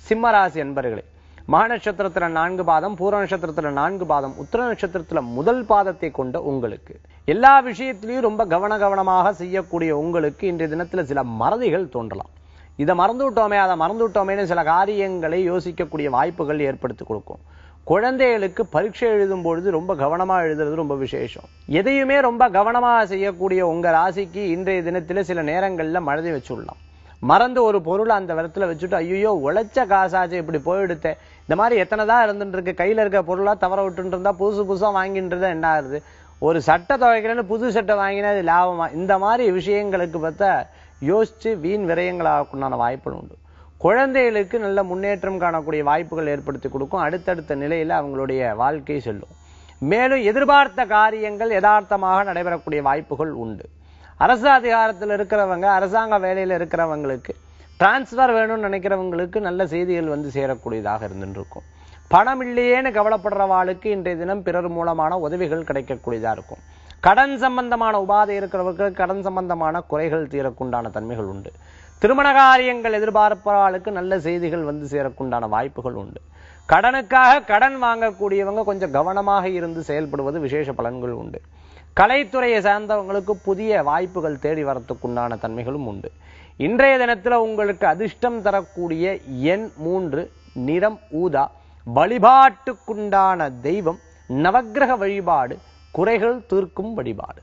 சிம்ம ராசி அன்பர்களே, மக நட்சத்திரத்துல 4 பாதம், பூர நட்சத்திரத்துல 4 பாதம், உத்திர நட்சத்திரத்துல முதல் பாதத்தை கொண்ட உங்களுக்கு எல்லா விஷயத்திலையும் ரொம்ப கவனமாக செய்யக்கூடிய உங்களுக்கு இன்றைய தினத்துல சில மறதிகள் தோன்றலாம். இதை மறந்து விட்டோமே, அதை மறந்து விட்டோமேன்னு சில காரியங்களை யோசிக்கக்கூடிய வாய்ப்புகள் ஏற்படுத்தி கொடுக்கும். குழந்தைகளுக்கு பரீட்சை எழுதும் பொழுது ரொம்ப கவனமா எழுதுறது ரொம்ப விசேஷம். எதையுமே ரொம்ப கவனமா செய்யக்கூடிய உங்க ராசிக்கு இன்றைய தினத்துல சில நேரங்கள்ல மறதி வச்சுடலாம். மறந்து ஒரு பொருள் அந்த இடத்துல வச்சுட்டு ஐயோ உழைச்ச காசாச்சு இப்படி போயிடுத்த, இந்த மாதிரி எத்தனைதான் இருந்துட்டு இருக்கு, கையில இருக்க பொருளா தவற விட்டு இருந்தா புதுசா வாங்கின்றதா என்ன ஆகுது, ஒரு சட்டை துவைக்கிறேன்னு புது சட்டை வாங்கினா அது லாபமா, இந்த மாதிரி விஷயங்களுக்கு பார்த்தா யோசிச்சு வீண் விரயங்களாக்குண்டான வாய்ப்புகள் உண்டு. குழந்தைகளுக்கு நல்ல முன்னேற்றம் காணக்கூடிய வாய்ப்புகள் ஏற்படுத்தி கொடுக்கும். அடுத்தடுத்த நிலையில அவங்களுடைய வாழ்க்கை செல்லும். மேலும் எதிர்பார்த்த காரியங்கள் யதார்த்தமாக நடைபெறக்கூடிய வாய்ப்புகள் உண்டு. அரசு அதிகாரத்தில் இருக்கிறவங்க, அரசாங்க வேலையில இருக்கிறவங்களுக்கு, டிரான்ஸ்பர் வேணும்னு நினைக்கிறவங்களுக்கு நல்ல செய்திகள் வந்து சேரக்கூடியதாக இருந்துருக்கும். பணம் இல்லையேன்னு கவலைப்படுறவாளுக்கு இன்றைய தினம் பிறர் மூலமான உதவிகள் கிடைக்கக்கூடியதா இருக்கும். கடன் சம்பந்தமான உபாதை இருக்கிறவர்களுக்கு கடன் சம்பந்தமான குறைகள் தீரக்குண்டான தன்மைகள் உண்டு. திருமண காரியங்கள் எதிர்பார்ப்பவர்களுக்கு நல்ல செய்திகள் வந்து சேரக்குண்டான வாய்ப்புகள் உண்டு. கடனுக்காக கடன் வாங்கக்கூடியவங்க கொஞ்சம் கவனமாக இருந்து செயல்படுவது விசேஷ பலன்கள் உண்டு. கலைத்துறையை சார்ந்தவங்களுக்கு புதிய வாய்ப்புகள் தேடி வரத்துக்குண்டான தன்மைகளும் உண்டு. இன்றைய தினத்துல உங்களுக்கு அதிர்ஷ்டம் தரக்கூடிய எண் 3, நிறம் ஊதா. வழிபாட்டுக்குண்டான தெய்வம் நவக்கிரக வழிபாடு, குறைகள் தீர்க்கும் வழிபாடு.